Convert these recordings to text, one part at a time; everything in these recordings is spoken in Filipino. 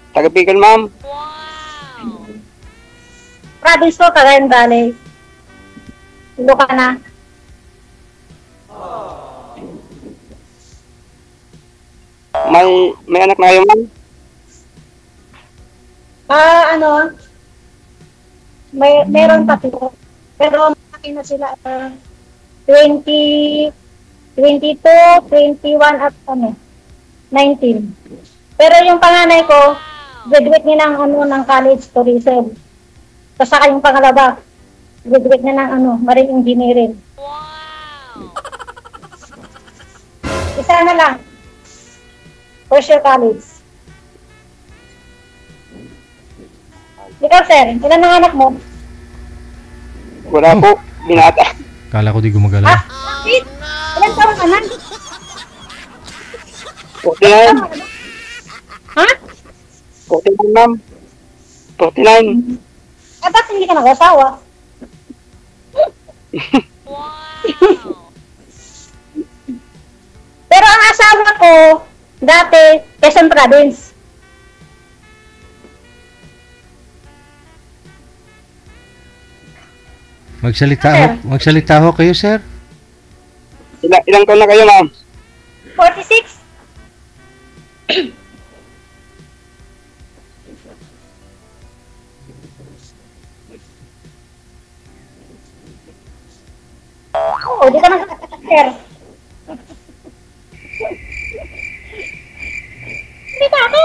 Taga Bicol, ma'am. Province ko, Cagayan Valley. Ilocana. May anak na kayo, ma'am? Ano, meron pa po. Pero malaki na sila. 20, 22, 21 at 19. Pero yung panganay ko, graduate niya ng college tourism. Tapos saka yung pangalawa, graduate niya ng marine engineering. Isa na lang. First year college. Ikaw, sir, ilan ang anak mo? Wala po. Binata. Kala ko di gumagalaw. Bakit? Ilan taon ka na? 49. Ha? 49, ma'am. 49. Ba't hindi ka nag-asawa? Pero ang asawa ko, dati, Quezon Province. Magsalita ho kayo, sir. Ilang taon na kayo, ma'am? 46. Oo, di ka nag-sir. Hindi ka ako.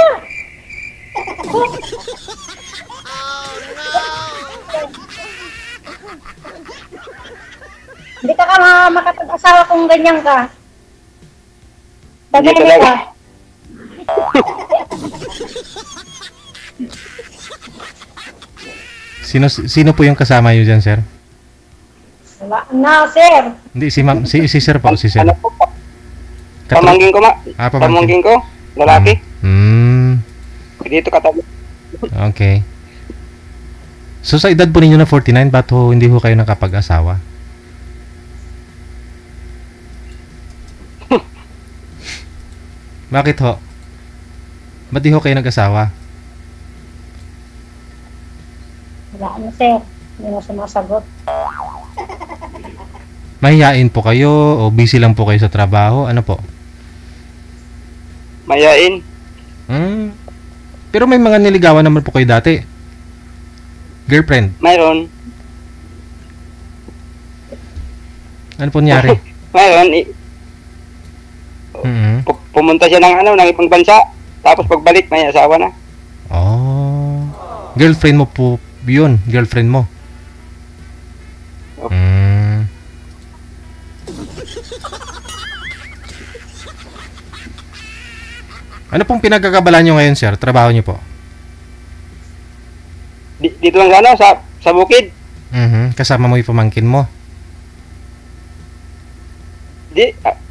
Hindi ka makapag-asawa kung ganyan ka. Sabi Hindi nila. talaga. Sino po yung kasama niyo diyan, sir? Wala na, sir. Hindi si ma'am, si sir po, si sir. Ano po? Pamangkin ko, ma. Pamangkin ko. Lalaki. Dito katabi. Okay. So sa edad po ninyo na 49, ba't ho hindi ho kayo nakapag-asawa? Bakit ho? Ba't di ho kayo nag-asawa? Wala na, sir. Hindi na sumasagot. Mahihain po kayo o busy lang po kayo sa trabaho? Ano po? Mayain. Pero may mga niligawan naman po kayo dati. Girlfriend? Mayroon. Ano po nangyari? Mayroon. Pumunta siya ng ibang bansa. Tapos pagbalik, may asawa na. Oh. Girlfriend mo po yun? Girlfriend mo? Ano pong pinagkakabalan nyo ngayon, sir? Trabaho nyo po? Dito lang sa bukid. Kasama mo yung pamangkin mo?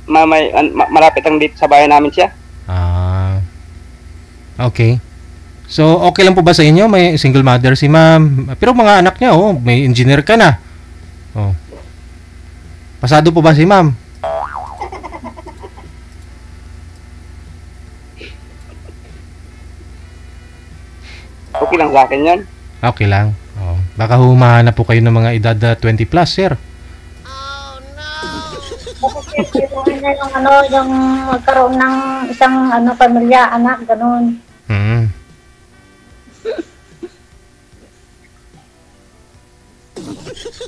Malapit lang dito sa bahay namin siya. Okay. So, okay lang po ba sa inyo? May single mother si ma'am. Pero mga anak niya, may engineer ka na. Pasado po ba si ma'am? Okay lang sa akin yan. Okay lang. Baka humahanap po kayo ng mga edad 20 plus, sir. Yung magkaroon ng isang pamilya, anak, ganun.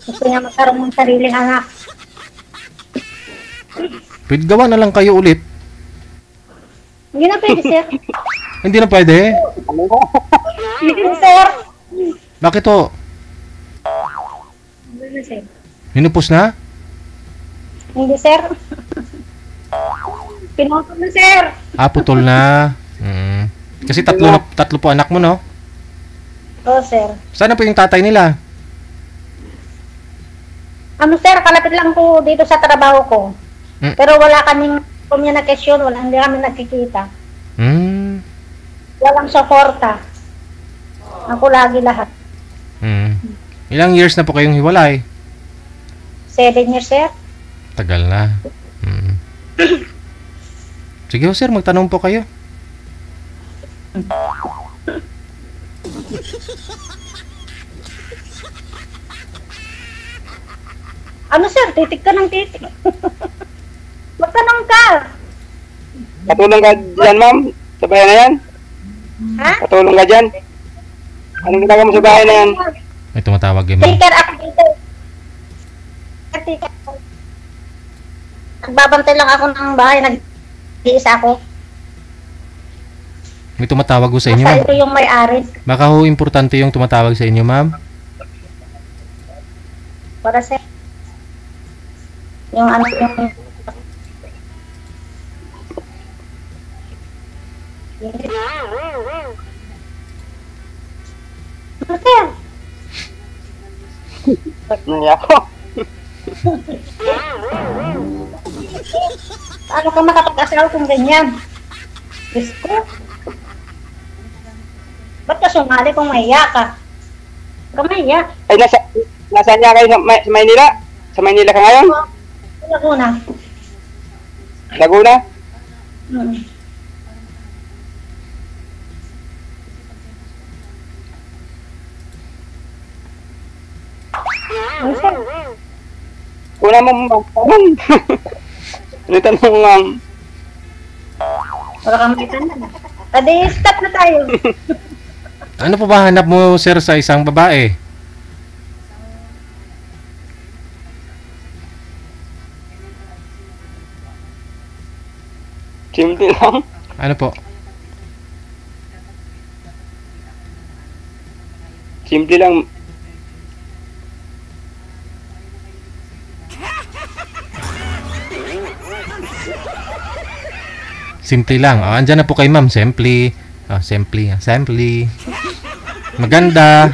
Gusto niya magkaroon ng sariling anak. Pwede gawa na lang kayo ulit. Hindi na pwede, sir. Hindi na pwede? Hindi, sir. Bakit ho? Hindi na, sir. Minupos na? Hindi, sir. Pinutol na, sir. Putol na. Kasi tatlo po anak mo, no? Oo, sir. Sana po yung tatay nila? Sir, kalapit lang po dito sa trabaho ko. Pero wala kaming communication, hindi kami nagkikita. Walang suporta. Ako lagi lahat. Ilang years na po kayong hiwalay? 7 years, sir. Tagal na. Sige ho, sir, magtanong po kayo. Ano sir, titik ka ng titik. Magtanong ka. Katulong ka dyan, ma'am? Sa bahay na yan? Ha? Katulong ka dyan? Anong ginagawa mo sa bahay na yan? May tumatawag eh, ma'am. Taker ako dito. Taker. Nagbabantay lang ako ng bahay, nag-iisa ako. May tumatawag ko sa inyo, Basta ma'am. ito yung may-ari. Baka ho importante yung tumatawag sa inyo, ma'am. Para sa yung ano yung Sir, Naya ako. paano ka makapag-asawa kung ganyan? Diyos ko. Ba't ka sumali kung mahiya ka? Huwag ka mahiya. Ay, nasaan niya kayo sa Maynila? Sa Maynila ka ngayon? Sa Laguna. Laguna? Hmm. Ano, sir? Una mo, ma'am. Ano tanong, ma'am? Wala kang maitanong. Adi, stop na tayo. Ano po ba hanap mo, sir, sa isang babae? Simple lang. Ano po? Simple lang. Simple lang. Andyan na po kay ma'am. Simple. Simple. Maganda.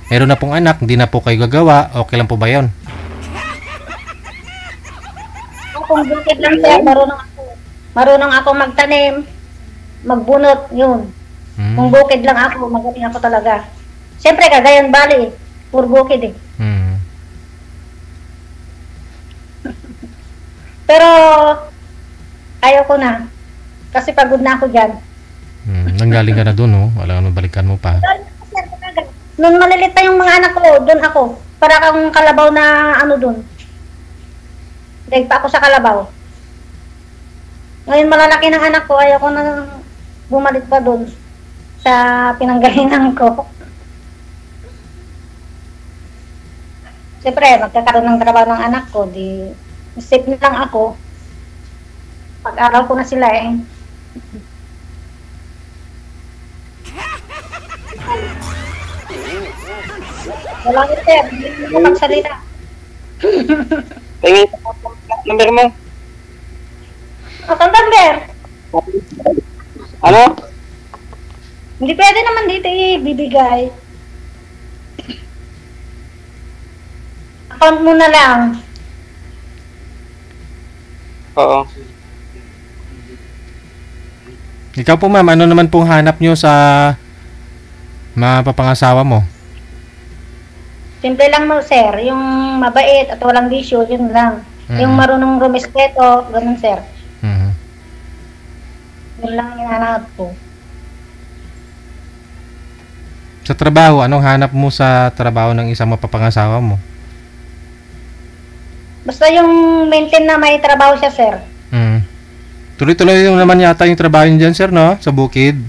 Meron na pong anak. Hindi na po kayo gagawa. Okay lang po ba yun? Kung bukid lang sir, marunong ako. Marunong ako magtanim, magbunot, yun. Kung bukid lang ako, magaling ako talaga. Siyempre, Cagayan Valley, puro bukid eh. Pero, ayaw ko na. Kasi pagod na ako dyan. Nanggaling ka na dun, no? Wala nang balikan mo pa. Noon malilit pa yung mga anak ko, doon ako. Para kang kalabaw na ano doon. Dahil pa ako sa kalabaw. Ngayon malalaki ng anak ko, ayaw ko na bumalik pa doon sa pinanggalingan ko. Siyempre, magkakaroon ng trabaho ng anak ko, di safe na lang ako. Pag-aral ko na sila eh. Wala ko sir, hindi ko magsalita. Tingin number mo. Ang number? Ano? Hindi pwede naman dito ibibigay. Account mo na lang. Oo. Ikaw po, ma'am, ano naman pong hanap nyo sa mapapangasawa mo? Simple lang mo, sir. Yung mabait at walang bisyo, yun lang. Yung marunong rumespeto, ganun, sir. Yun lang yung hinahanap ko. Sa trabaho, anong hanap mo sa trabaho ng isang mapapangasawa mo? Basta yung maintain na may trabaho siya, sir. Tuloy-tuloy yung naman yata yung trabaho niyo dyan, sir, no? Sa bukid.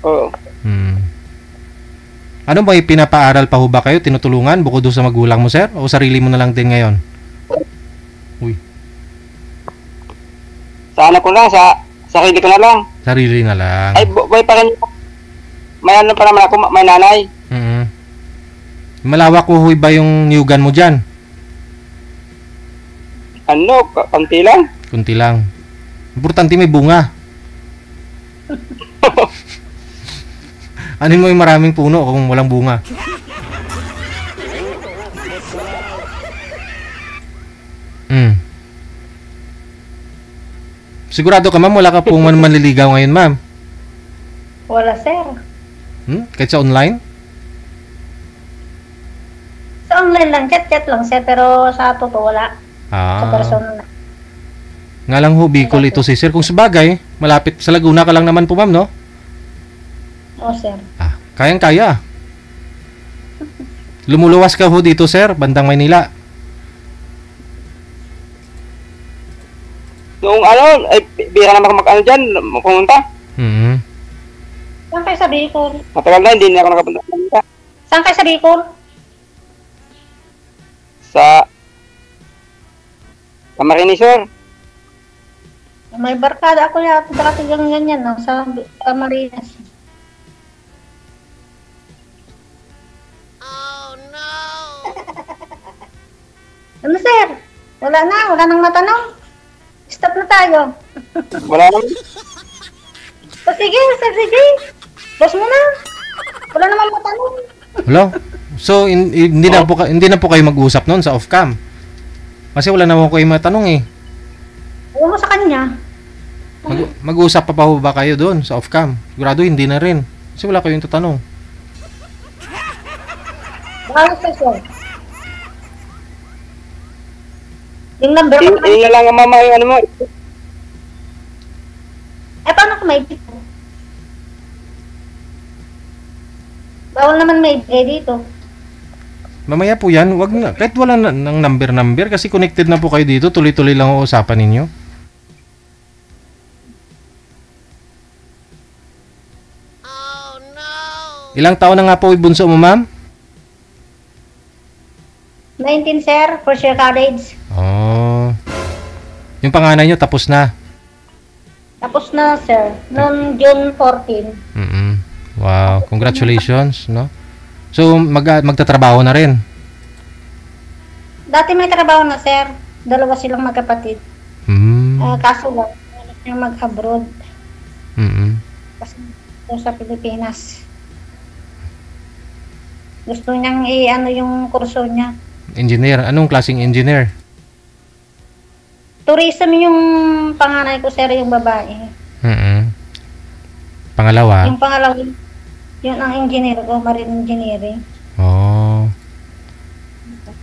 Oo. Ano ba, pinapaaral pa ho ba kayo? Tinutulungan bukod doon sa magulang mo, sir? O sarili mo na lang din ngayon? Uy. Sa anak ko lang, sa sarili ko na lang. Sarili na lang. Ay, boy pa rin. May ano pa naman ako, may nanay. Malawak ko huy ba yung niyugan mo dyan? Ano, konti lang. Kunti lang. Importante may bunga. Anin mo yung maraming puno kung walang bunga? Sigurado ka, ma'am, wala ka pong manliligaw ngayon, ma'am? Wala, sir. Kahit sa online? Sa online lang, chat-chat lang, sir. Pero sa totoo, wala. Sa personal na. Nga lang ho, Bicol ito si sir. Kung sabagay, malapit sa Laguna ka lang naman po, ma'am, no? O, sir. Kayang-kaya. Lumuluwas ka ho dito, sir, bandang Maynila. Noong ano, bira naman mag-ano dyan, pumunta. Saan kayo sa Bicol? Matagal na, hindi na ako nakapunta sa Manila. Saan kayo sa Bicol? Sa Camarines Sur. May barkada ako yata dati ganyan no, sa Camarines. Oh no! Ano sir? Wala nang matanong. Stop na tayo. Wala naman. O sige, sir, sige. Boss mo na. Wala naman matanong. Hello? So, hindi na po kayo mag-usap noon sa off-cam? Kasi wala naman kayo matanong eh. Ayaw mo sa kanya. Mag-usap pa ba kayo doon sa off-cam? Sigurado hindi na rin. Kasi wala kayong tatanong. Bakit ka, sir? Yung number ko Yun na lang ang mama yung ano mo. Paano kung may dito? Bawal naman may dito. Mamaya po yan, wag na. Kahit wala ng number kasi connected na po kayo dito, tuloy-tuloy lang ang usapan ninyo. Oh no! Ilang taon na nga po ibunso mo, ma'am? 19, sir, first year college. Oh. Yung panganay nyo tapos na? Tapos na, sir. Noong June 14. Wow, congratulations, no? So, magtatrabaho na rin? Dati may trabaho na, sir. Dalawa silang magkapatid. Kaso lang, yung mag-abroad. Kasi sa Pilipinas. Gusto niyang i-ano yung kurso niya. Engineer? Anong klaseng engineer? Tourism yung panganay ko, sir, yung babae. Pangalawa? Yung pangalawa, yun ang engineer ko, marine engineering. Oh.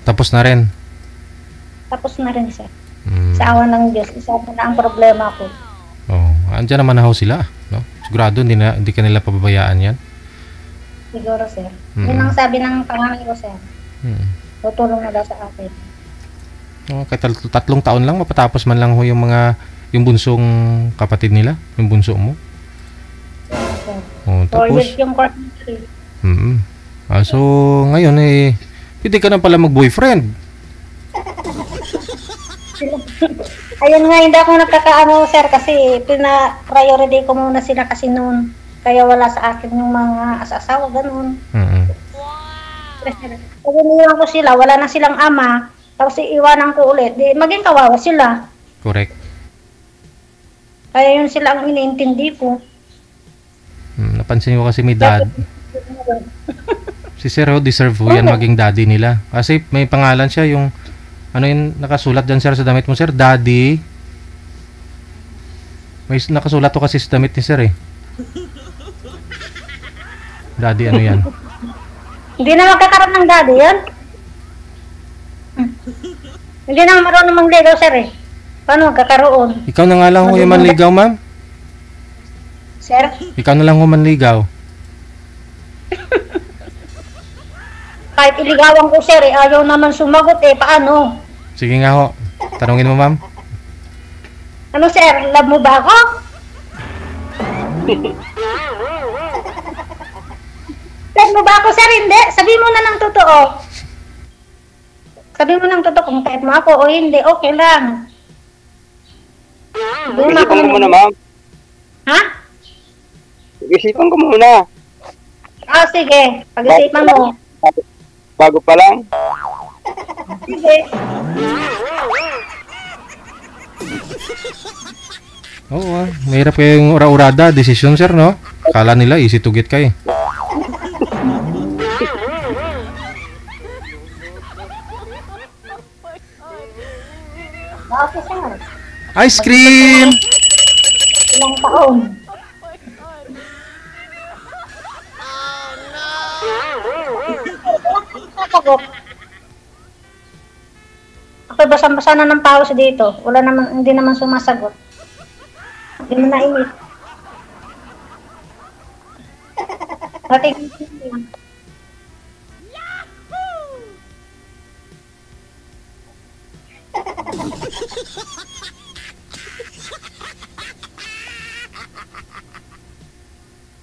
Tapos na rin? Tapos na rin, sir. Sa awa ng Diyos, isa na ang problema ko. Oh, andyan naman na ho sila, no? Sigurado hindi ka nila pababayaan yan. Siguro, sir. Yun ang sabi ng panganay ko, sir. Tutulong na daw sa akin. Oh, kahit 3 taon lang mapatapos man lang ho yung bunsong kapatid nila, yung bunso mo. Oh, tapos yung course. So ngayon pwede ka na pala mag-boyfriend. Ayun nga, hindi ako nagkakaano, sir, kasi pina-priority ko muna sila kasi noon. Kaya wala sa akin yung mga asawa, ganun. Pag iniwan ko sila, wala na silang ama, tapos iiwanan ko ulit, di maging kawawa sila. Correct. Kaya yun sila ang iniintindi ko. Napansin ko kasi may dad. Si Sir deserve po yan maging daddy nila. Kasi may pangalan siya, yung ano yung nakasulat dyan, sir, sa damit mo, sir? Daddy. May nakasulat to kasi sa damit ni sir eh. Daddy ano yan? Hindi na magkakaroon ng daddy yan. Hindi na marunong mangligaw, sir eh. Paano magkakaroon? Ikaw na nga lang ho yung manligaw, ma'am? Sir? Ikaw na lang ho manligaw. Kahit iligawan ko, sir, eh, ayaw naman sumagot eh. Paano? Sige nga ho. Tanungin mo, ma'am. Ano, sir? Love mo ba ako? Love mo ba ako, sir? Hindi. Sabi mo na ng totoo. Sabi mo ng totoo kung type mo ako o hindi. Okay lang. Isipan ko muna, ma'am. Ha? Isipan ko muna. Sige. Pag-isipan mo. Bago pa lang. Sige. Oo, mahirap kayong ura-urada. Desisyon, sir, no? Kala nila easy to get kayo. Okay, sir. Ice cream! Ilang taon? Sagot. Ako basang-basa na ng pawis dito. Wala naman, hindi naman sumasagot. Hindi mo nainit. Rating.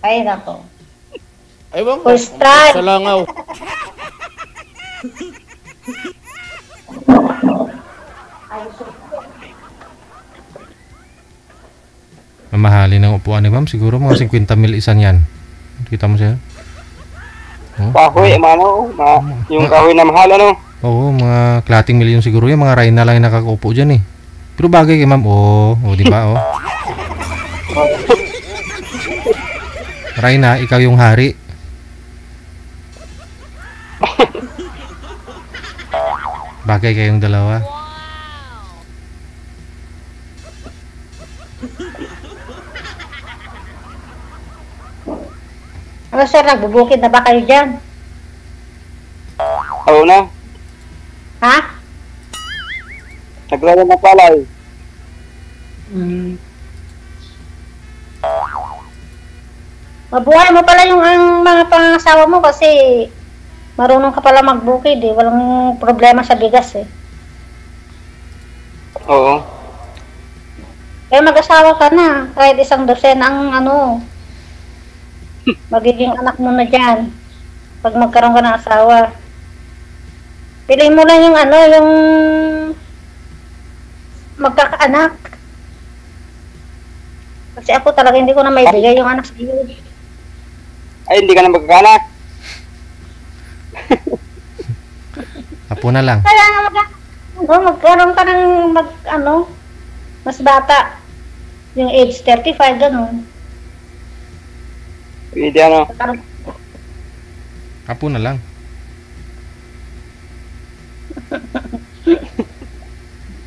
Ay, nako. Ewan ko. First try. Sa langaw. Mamahalin ng upuan ni ma'am. Siguro mga 50 mil isa niyan. Kita mo siya? Oh. Kahoy, yung kahoy na mahal, ano? Oo, mga klating milyon siguro yan. Mga Reyna lang yung nakakaupo dyan eh. Pero bagay kay ma'am. Di ba? Reyna, ikaw yung hari. Bagay kayong dalawa. Ano sir, nagbubukid na ba kayo dyan? Oo na. Ha? Naglayan na palay. Mabuhay mo pala yung ang mga pangasawa mo kasi marunong ka pala magbukid eh. Walang problema sa bigas eh. Oo. Kaya mag-asawa ka na. Kahit isang dosena ang magiging anak mo na dyan. Pag magkaroon ka ng asawa. Piliin mo lang yung yung magkakaanak. Kasi ako talaga hindi ko na maibigay yung anak sa iyo. Ay, hindi ka na magkakanak. Apo na lang. Kaya nga magkaroon ka ng mas bata. Yung age 35, gano'n. Pwede ano. Apo na lang.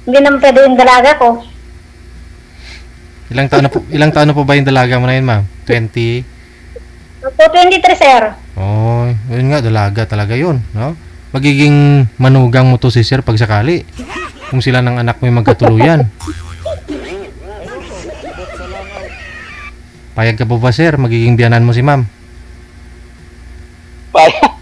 Hindi naman pwede yung dalaga ko. Ilang taon na po ba yung dalaga mo na yun, ma'am? 20? So, 23, sir. Yun nga, dalaga talaga yun, no? Magiging manugang mo to si sir pag sakali. Kung sila ng anak mo yung magkatuluyan. Payag ka po ba, sir? Magiging biyanan mo si ma'am? Payag.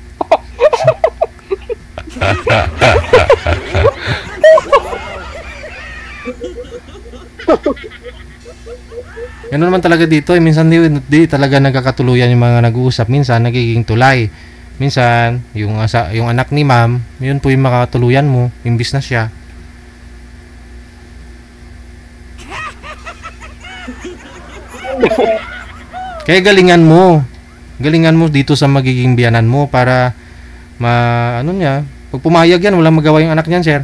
Ganun naman talaga dito. Minsan di talaga nagkakatuluyan yung mga nag-uusap. Minsan nagiging tulay. Minsan, yung anak ni ma'am, yun po yung makakatuluyan mo. Imbis na siya. Kaya galingan mo. Galingan mo dito sa magiging biyanan mo para pag pumayag yan, walang magawa yung anak niyan, sir.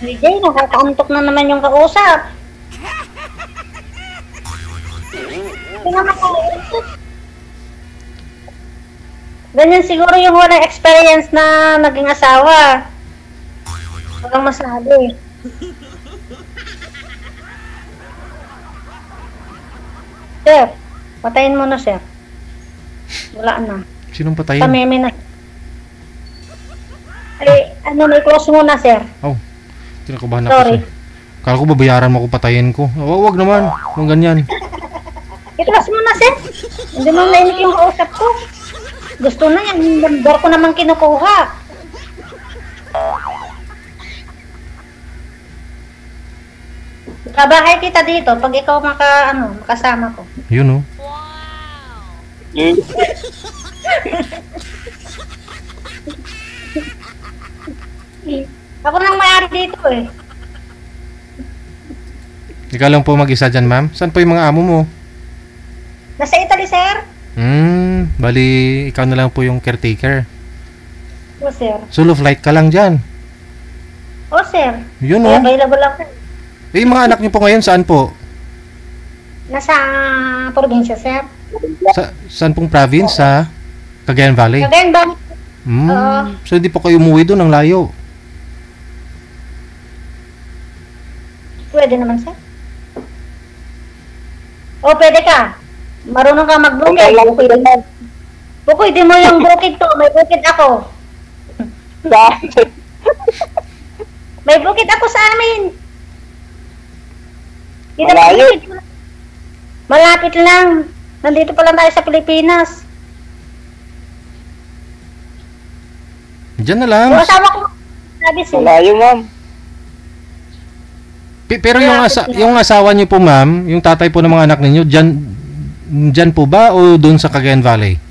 DJ, nakakaantok na naman yung kausap. Ganyan siguro yung walang experience na naging asawa. Walang masabi. Sir, patayin mo na, sir. Wala na. Sinong patayin? Tameme na. Ay, may close muna, sir. Tinakabahan ako, Sorry. sir. Kala ko babayaran mo ako, patayin ko. Wag naman. Huwag ganyan. I-close mo na, sir. Hindi mo nainig yung kausap ko. Gusto na yan. Yung number ko naman kinukuha. Kabahay kita dito pag ikaw makasama ko. Yun, oh. Ako nang may-ari dito eh. Ikaw lang po mag-isa dyan, ma'am? Saan po yung mga amo mo? Nasa Italy, sir. Bali, ikaw na lang po yung caretaker. O, sir. Solo flight ka lang dyan. O, sir. Yun, Ay, oh. available ako. Yung mga anak niyo po ngayon, saan po? Nasa probinsya, sir. Saan pong province? Sa Cagayan Valley? Cagayan ba? So, hindi po kayo umuwi doon ng layo? Pwede naman, sir. O, pwede ka. Marunong ka mag-bukid. Bukoy, di mo yung bukid to. May bukid ako. May bukid ako sa amin. Malayo. Malapit lang. Nandito pa lang tayo sa Pilipinas. Diyan na lang. Yung asawa ko, sabi siya. Malayo, ma'am. Pero yung asawa niyo po, ma'am, yung tatay po ng mga anak ninyo, diyan po ba o doon sa Cagayan Valley?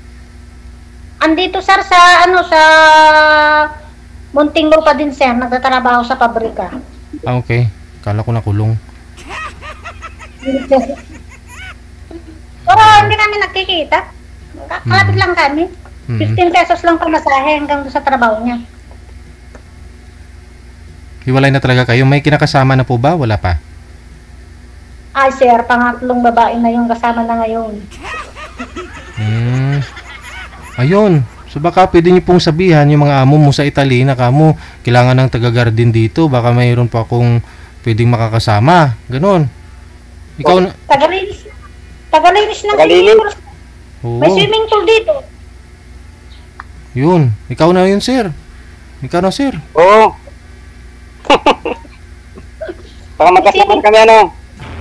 Andito sir sa sa Munting Lupa din sir, nagtatrabaho sa pabrika. Ah, okay. Kala ko nakulong. Pero hindi kami nagkikita. Kalapit lang kami. 15 pesos lang pamasahe hanggang sa trabaho niya. Hiwalay na talaga kayo. May kinakasama na po ba? Wala pa? Ay sir, pangatlong babae na yung kasama na ngayon. Ayun. So baka pwede niyo pong sabihan yung mga amo mo sa Italy na kamo kailangan ng taga-garden dito. Baka mayroon pa akong pwedeng makakasama. Ganon. Ikaw na... Tagalinis ng Tagalinis. swimming pool. Oo. May swimming pool dito. Yun. Ikaw na yun, sir. Ikaw na, sir. Oo. Baka magkasama kami, ano?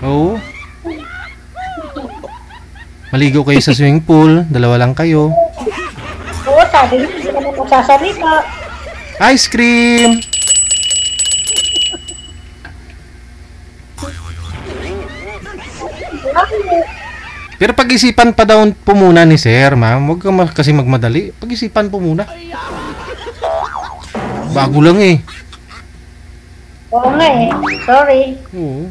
Oo. Maligo kayo sa swimming pool. Dalawa lang kayo. Oo, sabi niya, hindi naman magsasalita. Ice cream! Pero pag-isipan pa daw po muna ni sir, ma'am. Huwag ka kasi magmadali. Pag-isipan po muna. Bago lang eh. Oo nga eh. Sorry. Oo.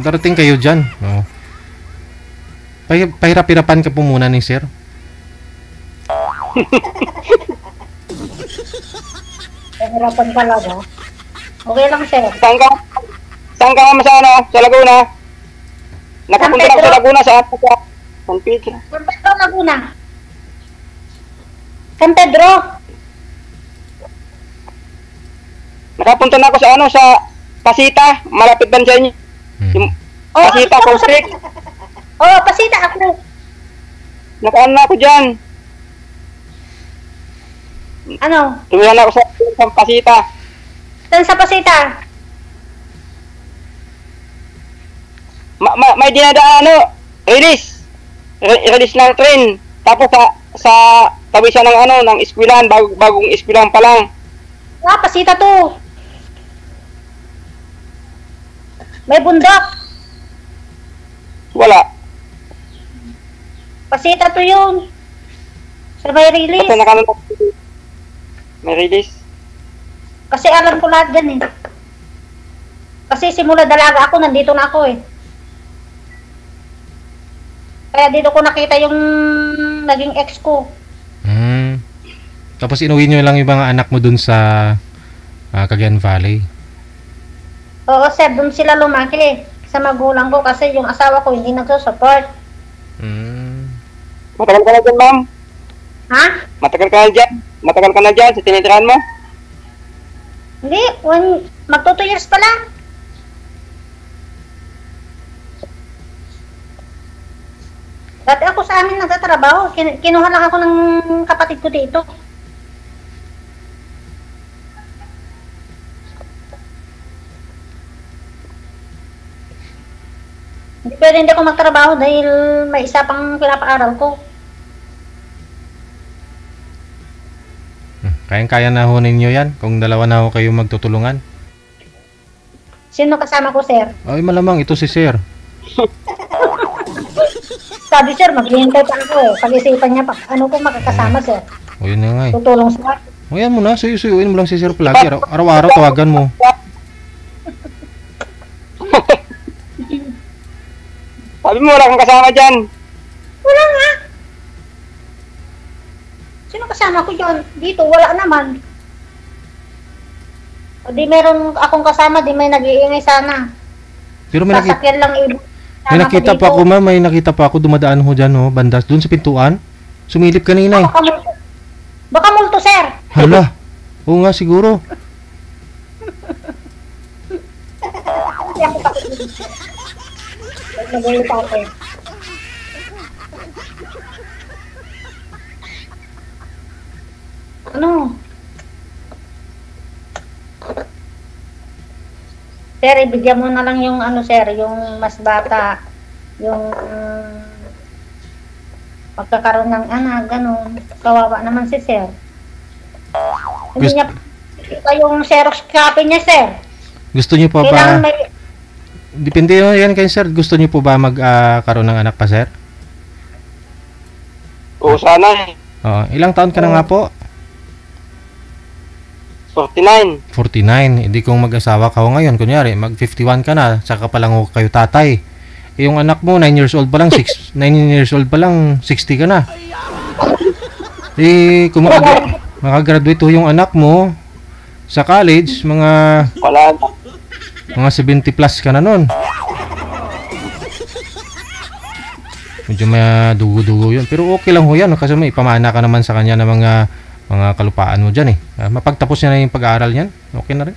Darating kayo dyan. Oo. Pahirap-hirapan ka po muna ni sir. Pahirapan talaga. Okay lang sir. Saan ka ma'am sa sa Laguna? Nakapunta na ako sa Laguna sa San Pedro. San Pedro, Laguna. San Pedro. Nakapunta na ako sa sa Pasita, malapit ba sa inyo? Yung Pasita, Constrict. Oo, Pasita ako. Nakaan na ako dyan. Ano? Tumira na ako sa Pasita. Saan sa Pasita? May dinadaan release ng train. Tapos sa tabi siya ng ng eskwelahan, bagong eskwelahan pa lang. Ah, Pasita to. May bundok. Wala. Pasita to yun. Sa may release. Kasi may release. Kasi alam ko lahat dyan eh. Kasi simula dalaga ako, nandito na ako eh. Kaya dito ko nakita yung naging ex ko. Tapos inuwi nyo lang yung mga anak mo dun sa Cagayan Valley. Oo sir, dun sila lumaki sa magulang ko kasi yung asawa ko hindi nagsusupport. Matagal ka na dyan, ma'am? Ha? Matagal ka na dyan? Matagal ka na dyan sa tinitirahan mo? Hindi, magto 2 years pa lang. Dati ako sa amin nagtatrabaho. Kinuha lang ako ng kapatid ko dito. Hindi pwede hindi ako magtrabaho dahil may isa pang pinapaaral ko. Kayang-kaya na ho ninyo yan kung dalawa na ho kayo magtutulungan. Sino kasama ko, sir? Ay, malamang ito si sir. Sabi, sir, maghihintay pa ako eh. Pag-isipan niya pa. Ano kung makakasama, sir? O yun na nga eh. Tutulong sa akin. O yan mo na, suyuin mo lang si sir palagi. Araw-araw tawagan mo. Sabi mo, wala kang kasama dyan. Wala nga. Sino kasama ko dyan? Dito, wala naman. O di meron akong kasama, di may nag-iingay sana. Pero may nakita, Sasakyan lang ibo. may nakita pa ako, ma'am. May nakita pa ako dumadaan ho dyan, ho. Bandas. Doon sa pintuan. Sumilip kanina eh. Baka multo, sir. Hala. Oo nga, siguro. Hindi ako takot. Nagalit ako eh. Ano? Sir, ibigyan mo na lang yung ano, sir, yung mas bata, yung pagkakaroon ng anak, ganun. Kawawa naman si sir. Hindi Gusto- niya kita yung Xerox copy niya, sir. Gusto niyo po Kailangan ba, may... depende yan kayo sir, gusto niyo po ba magkaroon ng anak pa sir? Oo, sana eh. Oo. Ilang taon ka na nga po? 49. 49. Hindi kung mag-asawa ka ho ngayon, kunyari, mag-51 ka na, saka pa lang ho kayo tatay. Eh, yung anak mo, 9 years old pa lang, 9 years old pa lang, 60 ka na. Eh, kung makagraduate ho yung anak mo sa college, Wala na. mga 70 plus ka na nun. Medyo may dugo-dugo yun. Pero okay lang ho yan, kasi may pamana ka naman sa kanya ng mga kalupaan mo dyan eh. Mapagtapos niya na yung pag-aaral niyan, okay na rin.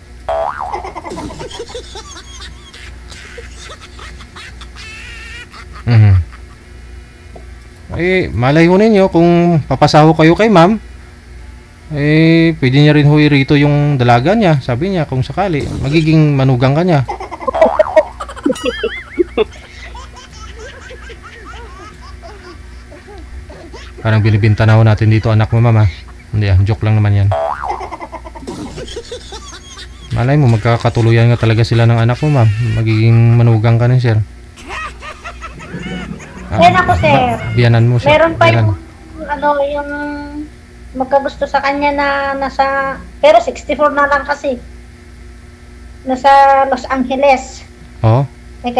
Mhm. Eh, malay ho ninyo kung papasaho kayo kay ma'am, eh, pwede niya rin ho irito yung dalaga niya. Sabi niya, kung sakali, magiging manugang ka niya. Parang binibinta na ho natin dito anak mo, mama. Hindi joke lang naman yan. Malay mo, magkakatuluyan nga talaga sila ng anak mo, ma'am. Magiging manugang ka na, sir. Yan ako, sir. Biyanan mo, sir. Meron pa Biyanan. yung, ano, yung magkagusto sa kanya na nasa, pero 64 na lang kasi. Nasa Los Angeles. Oo. Eh,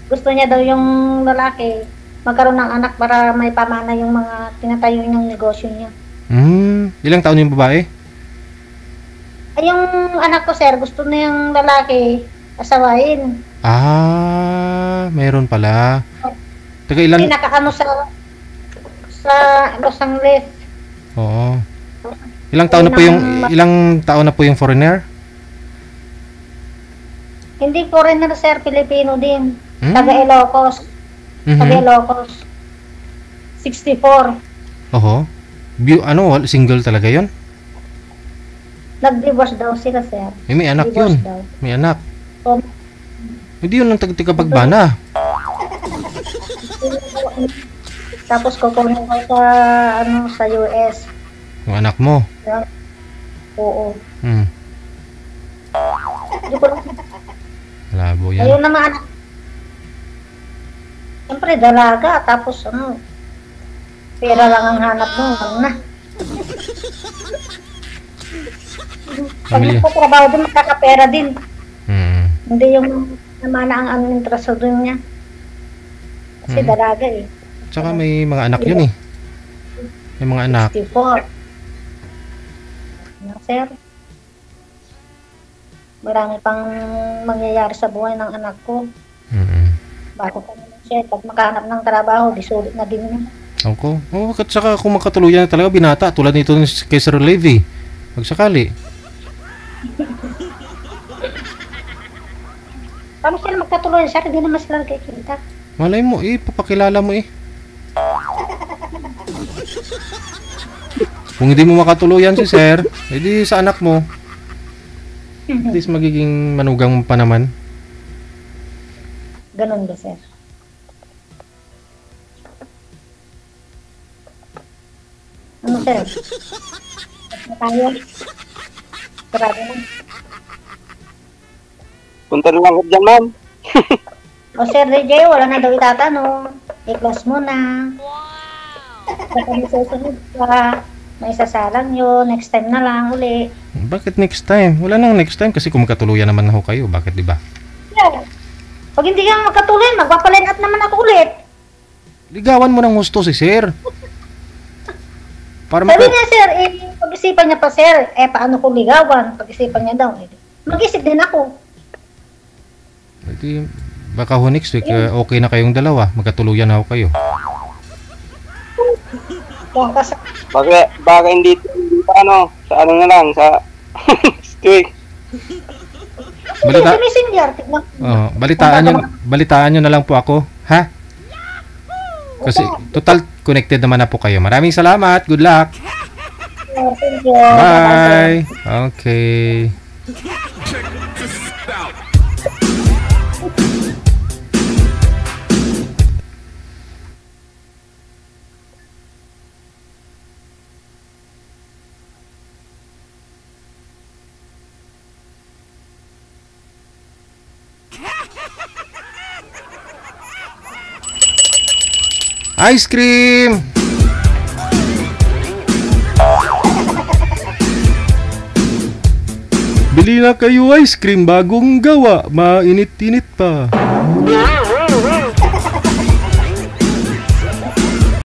gusto niya daw yung lalaki magkaroon ng anak para may pamana yung mga tinatayo niyang negosyo niya. Ilang taon yung babae? Ay, yung anak ko, sir, gusto na yung lalaki asawain. Meron pala. Taga ilan? Pinakaano sa Los Angeles. Oo. Ilang taon na po yung foreigner? Hindi foreigner, sir, Filipino din. Hmm? Taga Ilocos. Taga Ilocos. 64. Oho. Single talaga yon? Nag-divorce daw sila, sir. May anak Divorce yun. daw. May anak. So, Hindi yun lang tagapagbana. tapos kukunin ko sa US. Yung anak mo. Oo. Hmm. Hindi ko lang. Labo yan. Ayun naman, anak. Siyempre, dalaga. Tapos, pera lang ang hanap mo. Ano na. Pag Pamilya. nagpatrabaho din, makakapera din. Hindi yung namana ang interest doon niya. Kasi dalaga eh. Tsaka may mga anak yun eh. May mga anak. 64. Ano, sir? Marami pang mangyayari sa buhay ng anak ko. Bago pa naman siya. Pag makahanap ng trabaho, di sulit na din niya. Ako. At saka kung makatuluyan na talaga binata, tulad nito kay Sir Levy. Magsakali. Paano sila magkatuloy, sir? Hindi naman sila nagkikita. Malay mo papakilala mo eh. Kung hindi mo makatuluyan si Sir, edi sa anak mo. At least magiging manugang mo pa naman. Ganun ba, sir? Ano, sir? Ano tayo? Sarado na. Punta na lang ako dyan, ma'am. O, Sir DJ, wala na daw itatanong. I-close mo na. Baka may susunod ka. May sasalang yun. Next time na lang uli. Bakit next time? Wala nang next time kasi kung magkatuluyan naman ako kayo. Bakit, di ba? Yeah. Pag hindi ka magkatuloy, magpapaline up naman ako ulit. Ligawan mo ng gusto si Sir. Para Sabi niya, sir, pag-isipan niya pa, sir, paano ko ligawan? Pag-isipan niya daw. Mag-isip din ako. Edi, baka ho next week, okay na kayong dalawa. Magkatuluyan na ako kayo. Baka hindi sa ano na lang, sa streak. Balita, Messenger, tignan. balitaan nyo na lang po ako. Ha? Kasi total connected naman na po kayo. Maraming salamat. Good luck. Thank you. Bye. Okay. Ice cream! Bili na kayo ice cream bagong gawa, mainit-init pa.